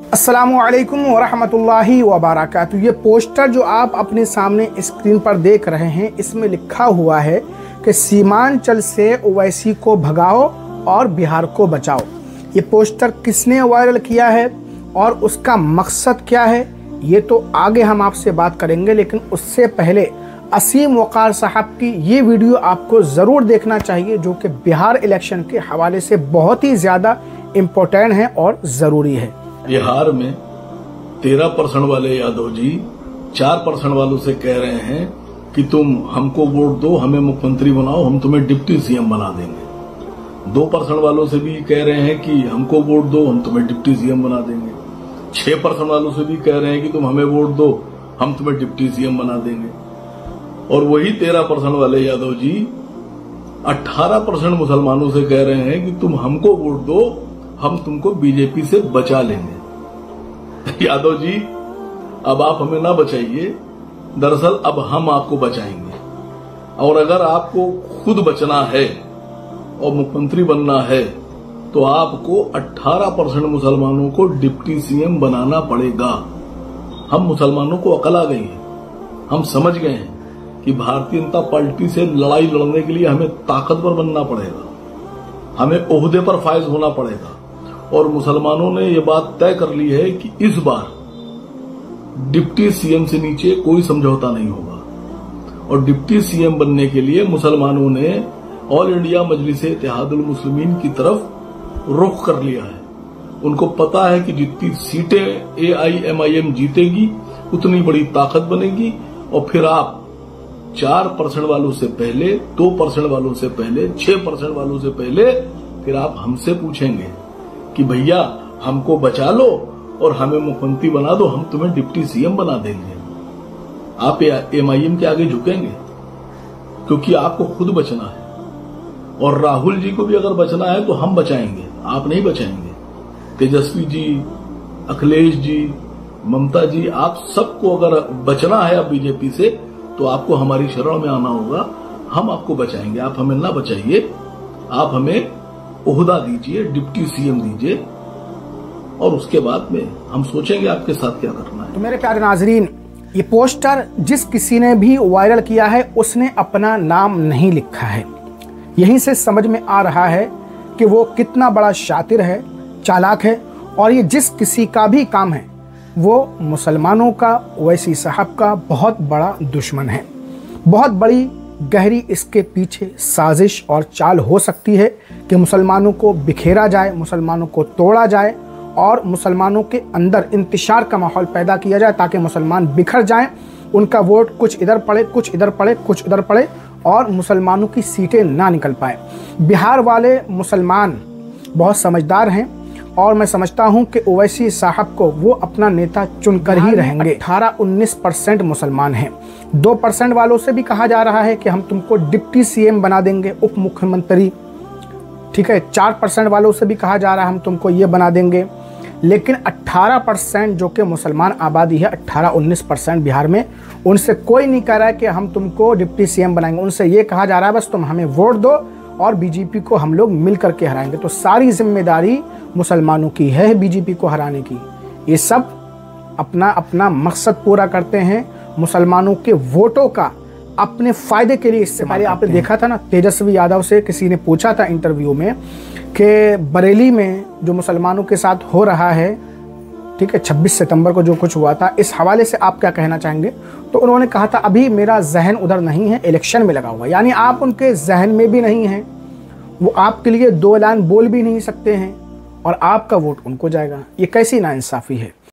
अस्सलामुअलैकुम वरहमतुल्लाहि वबरकातुहू। ये पोस्टर जो आप अपने सामने स्क्रीन पर देख रहे हैं, इसमें लिखा हुआ है कि सीमांचल से ओवैसी को भगाओ और बिहार को बचाओ। ये पोस्टर किसने वायरल किया है और उसका मकसद क्या है, ये तो आगे हम आपसे बात करेंगे, लेकिन उससे पहले असीम वक़ार साहब की ये वीडियो आपको ज़रूर देखना चाहिए, जो कि बिहार इलेक्शन के हवाले से बहुत ही ज़्यादा इम्पोर्टेंट है और ज़रूरी है। बिहार में 13% वाले यादव जी 4% वालों से कह रहे हैं कि तुम हमको वोट दो, हमें मुख्यमंत्री बनाओ, हम तुम्हें डिप्टी सीएम बना देंगे। 2% वालों से भी कह रहे हैं कि हमको वोट दो, हम तुम्हें डिप्टी सीएम बना देंगे। 6% वालों से भी कह रहे हैं कि तुम हमें वोट दो, हम तुम्हें डिप्टी सीएम बना देंगे। और वही 13% वाले यादव जी 18% मुसलमानों से कह रहे हैं कि तुम हमको वोट दो, हम तुमको बीजेपी से बचा लेंगे। यादव जी, अब आप हमें ना बचाइए, दरअसल अब हम आपको बचाएंगे। और अगर आपको खुद बचना है और मुख्यमंत्री बनना है तो आपको 18% मुसलमानों को डिप्टी सीएम बनाना पड़ेगा। हम मुसलमानों को अकल आ गई है, हम समझ गए हैं कि भारतीय जनता पार्टी से लड़ाई लड़ने के लिए हमें ताकतवर बनना पड़ेगा, हमें ओहदे पर फायज होना पड़ेगा। और मुसलमानों ने यह बात तय कर ली है कि इस बार डिप्टी सीएम से नीचे कोई समझौता नहीं होगा। और डिप्टी सीएम बनने के लिए मुसलमानों ने ऑल इंडिया मजलिस इत्तेहादुल मुस्लिमीन की तरफ रुख कर लिया है। उनको पता है कि जितनी सीटें AIMIM जीतेगी उतनी बड़ी ताकत बनेगी। और फिर आप 4% वालों से पहले, 2% वालों से पहले, 6% वालों से पहले फिर आप हमसे पूछेंगे कि भैया हमको बचा लो और हमें मुख्यमंत्री बना दो, हम तुम्हें डिप्टी सीएम बना देंगे। आप MIM के आगे झुकेंगे क्योंकि आपको खुद बचना है। और राहुल जी को भी अगर बचना है तो हम बचाएंगे, आप नहीं बचाएंगे। तेजस्वी जी, अखिलेश जी, ममता जी, आप सबको अगर बचना है अब बीजेपी से तो आपको हमारी शरण में आना होगा, हम आपको बचाएंगे। आप हमें ना बचाइए, आप हमें ओहदा दीजिए, डिप्टी सीएम दीजिए, और उसके बाद में हम सोचेंगे आपके साथ क्या करना है। तो मेरे प्यारे नाजरीन, ये पोस्टर जिस किसी ने भी वायरल किया है उसने अपना नाम नहीं लिखा है। यहीं से समझ में आ रहा है कि वो कितना बड़ा शातिर है, चालाक है। और ये जिस किसी का भी काम है वो मुसलमानों का, ओवैसी साहब का बहुत बड़ा दुश्मन है। बहुत बड़ी गहरी इसके पीछे साजिश और चाल हो सकती है कि मुसलमानों को बिखेरा जाए, मुसलमानों को तोड़ा जाए और मुसलमानों के अंदर इंतशार का माहौल पैदा किया जाए ताकि मुसलमान बिखर जाएं, उनका वोट कुछ इधर पड़े, कुछ इधर पड़े, कुछ उधर पड़े और मुसलमानों की सीटें ना निकल पाए। बिहार वाले मुसलमान बहुत समझदार हैं और मैं समझता हूं कि ओवैसी साहब को वो अपना नेता चुनकर ही रहेंगे। 18-19% मुसलमान हैं। 2% वालों से भी कहा जा रहा है कि हम तुमको डिप्टी सीएम बना देंगे, उप मुख्यमंत्री, ठीक है। 4% वालों से भी कहा जा रहा है हम तुमको ये बना देंगे। लेकिन 18% जो कि मुसलमान आबादी है, 18-19% बिहार में, उनसे कोई नहीं कह रहा है कि हम तुमको डिप्टी सीएम बनाएंगे। उनसे ये कहा जा रहा है बस तुम हमें वोट दो और बीजेपी को हम लोग मिल करके हराएंगे। तो सारी जिम्मेदारी मुसलमानों की है बीजेपी को हराने की। ये सब अपना अपना मकसद पूरा करते हैं, मुसलमानों के वोटों का अपने फायदे के लिए इस्तेमाल। पहले आपने देखा था ना, तेजस्वी यादव से किसी ने पूछा था इंटरव्यू में कि बरेली में जो मुसलमानों के साथ हो रहा है, ठीक है, 26 सितंबर को जो कुछ हुआ था, इस हवाले से आप क्या कहना चाहेंगे? तो उन्होंने कहा था अभी मेरा जहन उधर नहीं है, इलेक्शन में लगा हुआ। यानी आप उनके जहन में भी नहीं हैं, वो आपके लिए 2 लाइन बोल भी नहीं सकते हैं और आपका वोट उनको जाएगा। ये कैसी नाइंसाफ़ी है।